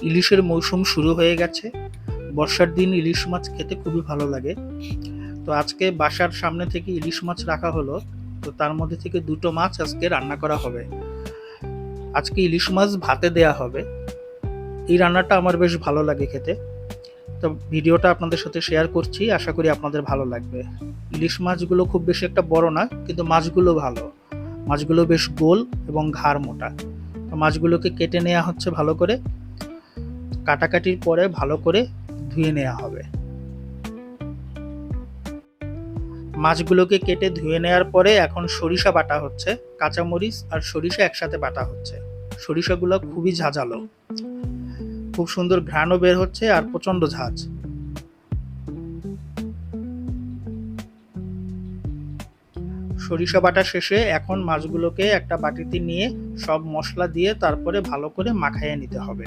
ইলিশের মৌসুম শুরু হয়ে গেছে। বর্ষার দিন ইলিশ মাছ খেতে খুবই ভালো লাগে। তো আজকে বাসার সামনে থেকে ইলিশ মাছ রাখা হলো। তো তার মধ্যে থেকে দুটো মাছ আজকে রান্না করা হবে। আজকে ইলিশ মাছ ভাতে দেয়া হবে। এই রান্নাটা আমার বেশ ভালো লাগে খেতে। তো ভিডিওটা আপনাদের সাথে শেয়ার করছি, আশা করি আপনাদের ভালো লাগবে। ইলিশ মাছগুলো খুব বেশি একটা বড় না, কিন্তু মাছগুলো ভালো। মাছগুলো বেশ গোল এবং ঘাড় মোটা। তো মাছগুলোকে কেটে নেওয়া হচ্ছে ভালো করে। কাটাকাটির পরে ভালো করে ধুয়ে নেওয়া হবে। মাছগুলোকে কেটে ধুয়ে নেওয়ার পরে এখন সরিষা বাটা হচ্ছে। কাঁচামরিচ আর সরিষা একসাথে বাটা হচ্ছে। সরিষাগুলো খুবই ঝাঁঝালো, খুব সুন্দর ঘ্রাণও বের হচ্ছে আর প্রচন্ড ঝাঁঝ। সরিষা বাটা শেষে এখন মাছগুলোকে একটা বাটিতে নিয়ে সব মশলা দিয়ে তারপরে ভালো করে মাখাইয়ে নিতে হবে।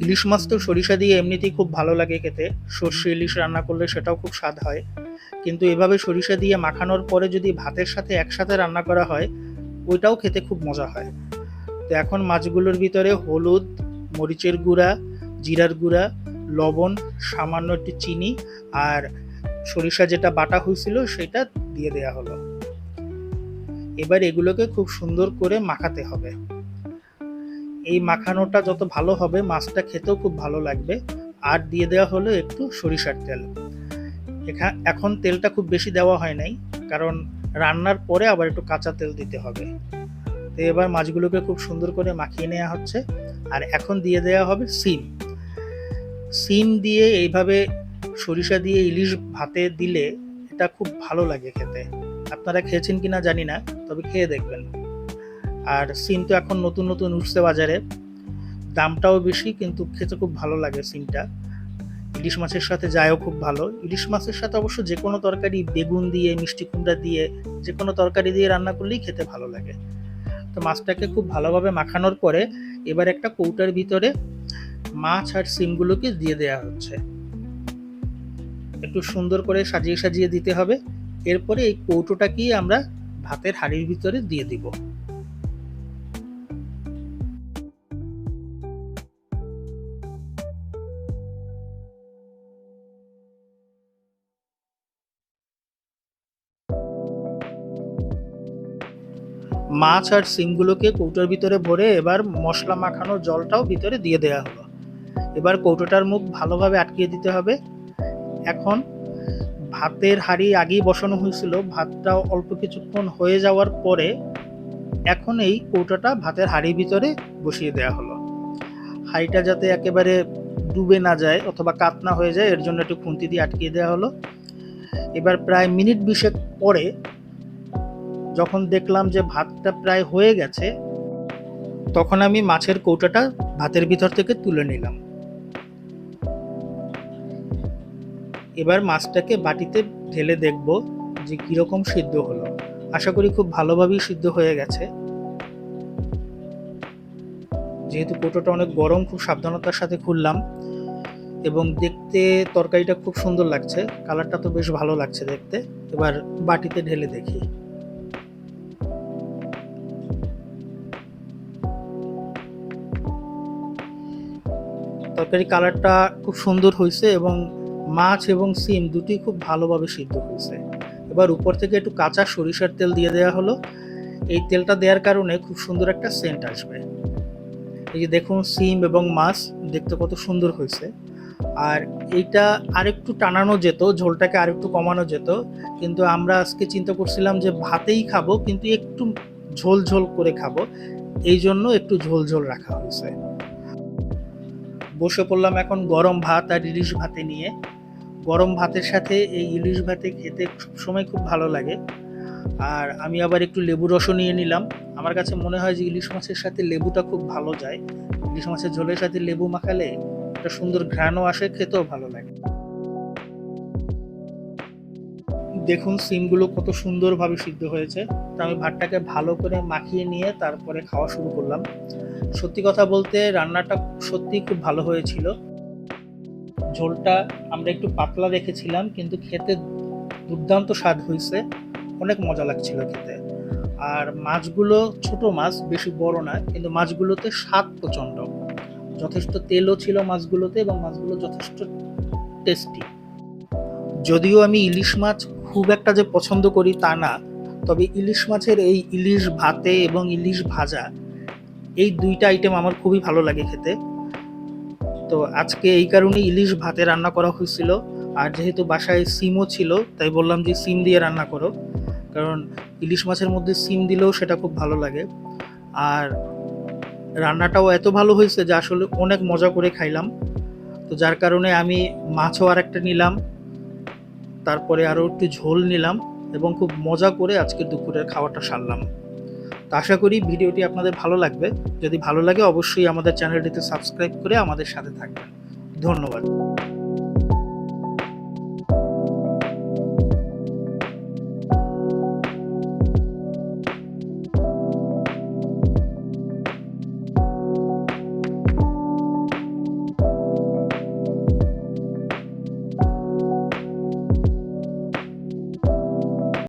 ইলিশ মাছ তো সরিষা দিয়ে এমনিতেই খুব ভালো লাগে খেতে। সর্ষে ইলিশ রান্না করলে সেটাও খুব স্বাদ হয়, কিন্তু এভাবে সরিষা দিয়ে মাখানোর পরে যদি ভাতের সাথে একসাথে রান্না করা হয়, ওইটাও খেতে খুব মজা হয়। তো এখন মাছগুলোর ভিতরে হলুদ, মরিচের গুঁড়া, জিরার গুঁড়া, লবণ, সামান্য একটু চিনি আর সরিষা যেটা বাটা হয়েছিল সেটা দিয়ে দেয়া হলো। এবার এগুলোকে খুব সুন্দর করে মাখাতে হবে। এই মাখানোটা যত ভালো হবে মাছটা খেতেও খুব ভালো লাগবে। আর দিয়ে দেওয়া হলো একটু সরিষার তেল। এখন তেলটা খুব বেশি দেওয়া হয় নাই, কারণ রান্নার পরে আবার একটু কাঁচা তেল দিতে হবে। তো এবার মাছগুলোকে খুব সুন্দর করে মাখিয়ে নেওয়া হচ্ছে। আর এখন দিয়ে দেওয়া হবে সিম। সিম দিয়ে এইভাবে সরিষা দিয়ে ইলিশ ভাতে দিলে এটা খুব ভালো লাগে খেতে। আপনারা খেয়েছেন কিনা জানি না, তবে খেয়ে দেখবেন। আর সিম তো এখন নতুন নতুন উঠছে বাজারে, দামটাও বেশি, কিন্তু খেতে খুব ভালো লাগে সিমটা। ইলিশ মাছের সাথে যায়ও খুব ভালো। ইলিশ মাছের সাথে অবশ্য যে কোনো তরকারি, বেগুন দিয়ে, মিষ্টি কুমড়া দিয়ে, যে কোনো তরকারি দিয়ে রান্না করলেই খেতে ভালো লাগে। তো মাছটাকে খুব ভালোভাবে মাখানোর পরে এবার একটা কৌটার ভিতরে মাছ আর সিমগুলোকে দিয়ে দেওয়া হচ্ছে। একটু সুন্দর করে সাজিয়ে সাজিয়ে দিতে হবে। এরপরে এই কৌটোটাকেই আমরা ভাতের হাঁড়ির ভিতরে দিয়ে দিব। মাছ আর সিমগুলোকে কৌটোর ভিতরে ভরে এবার মশলা মাখানো জলটাও ভিতরে দিয়ে দেওয়া হলো। এবার কৌটোটার মুখ ভালোভাবে আটকিয়ে দিতে হবে। এখন ভাতের হাঁড়ি আগেই বসানো হয়েছিল, ভাতটা অল্প কিছুক্ষণ হয়ে যাওয়ার পরে এখন এই কৌটোটা ভাতের হাঁড়ির ভিতরে বসিয়ে দেওয়া হলো। হাঁড়িটা যাতে একেবারে ডুবে না যায় অথবা কাত না হয়ে যায়, এর জন্য একটু খুন্তি দিয়ে আটকিয়ে দেওয়া হলো। এবার প্রায় মিনিট 20 পরে যখন দেখলাম যে ভাতটা প্রায় হয়ে গেছে, তখন আমি মাছের কৌটাটা ভাতের ভিতর থেকে তুলে নিলাম। এবার মাছটাকে বাটিতে ঢেলে দেখব যে কিরকম সিদ্ধ হলো। আশা করি খুব ভালোভাবেই সিদ্ধ হয়ে গেছে। যেহেতু কৌটোটা অনেক গরম, খুব সাবধানতার সাথে খুললাম এবং দেখতে তরকারিটা খুব সুন্দর লাগছে, কালারটা তো বেশ ভালো লাগছে দেখতে। এবার বাটিতে ঢেলে দেখি। তরকারি কালারটা খুব সুন্দর হয়েছে এবং মাছ এবং সিম দুটি খুব ভালোভাবে সিদ্ধ হয়েছে। এবার উপর থেকে একটু কাঁচা সরিষার তেল দিয়ে দেওয়া হলো। এই তেলটা দেওয়ার কারণে খুব সুন্দর একটা সেন্ট আসবে। এই যে দেখুন, সিম এবং মাছ দেখতে কত সুন্দর হয়েছে। আর এইটা আরেকটু টানানো যেত, ঝোলটাকে আরেকটু কমানো যেত, কিন্তু আমরা আজকে চিন্তা করছিলাম যে ভাতেই খাবো, কিন্তু একটু ঝোল ঝোল করে খাবো, এই জন্য একটু ঝোল ঝোল রাখা হয়েছে। বসে পড়লাম এখন গরম ভাত আর ইলিশ ভাতে নিয়ে। গরম ভাতের সাথে এই ইলিশ ভাতে খেতে সবসময় খুব ভালো লাগে। আর আমি আবার একটু লেবু রসও নিয়ে নিলাম। আমার কাছে মনে হয় যে ইলিশ মাছের সাথে লেবুটা খুব ভালো যায়। ইলিশ মাছের ঝোলের সাথে লেবু মাখালে একটা সুন্দর ঘ্রাণও আসে, খেতেও ভালো লাগে। দেখুন সিমগুলো কত সুন্দরভাবে সিদ্ধ হয়েছে। তো আমি ভাতটাকে ভালো করে মাখিয়ে নিয়ে তারপরে খাওয়া শুরু করলাম। সত্যি কথা বলতে রান্নাটা সত্যিই খুব ভালো হয়েছিল। ঝোলটা আমরা একটু পাতলা রেখেছিলাম, কিন্তু খেতে দুর্দান্ত স্বাদ হয়েছে। অনেক মজা লাগছিল খেতে। আর মাছগুলো ছোট মাছ, বেশি বড় না, কিন্তু মাছগুলোতে স্বাদ প্রচণ্ড। যথেষ্ট তেলও ছিল মাছগুলোতে এবং মাছগুলো যথেষ্ট টেস্টি। যদিও আমি ইলিশ মাছ খুব একটা যে পছন্দ করি তা না, তবে ইলিশ মাছের এই ইলিশ ভাতে এবং ইলিশ ভাজা এই দুইটা আইটেম আমার খুবই ভালো লাগে খেতে। তো আজকে এই কারণে ইলিশ ভাতে রান্না করা হয়েছিল। আর যেহেতু বাসায় সিমও ছিল, তাই বললাম যে সিম দিয়ে রান্না করো, কারণ ইলিশ মাছের মধ্যে সিম দিলেও সেটা খুব ভালো লাগে। আর রান্নাটাও এত ভালো হয়েছে যে আসলে অনেক মজা করে খাইলাম। তো যার কারণে আমি মাছও আর একটা নিলাম, তারপরে আরও একটু ঝোল নিলাম এবং খুব মজা করে আজকে দুপুরের খাওয়াটা সারলাম। তো আশা করি ভিডিওটি আপনাদের ভালো লাগবে। যদি ভালো লাগে অবশ্যই আমাদের চ্যানেলটিতে সাবস্ক্রাইব করে আমাদের সাথে থাকবেন। ধন্যবাদ।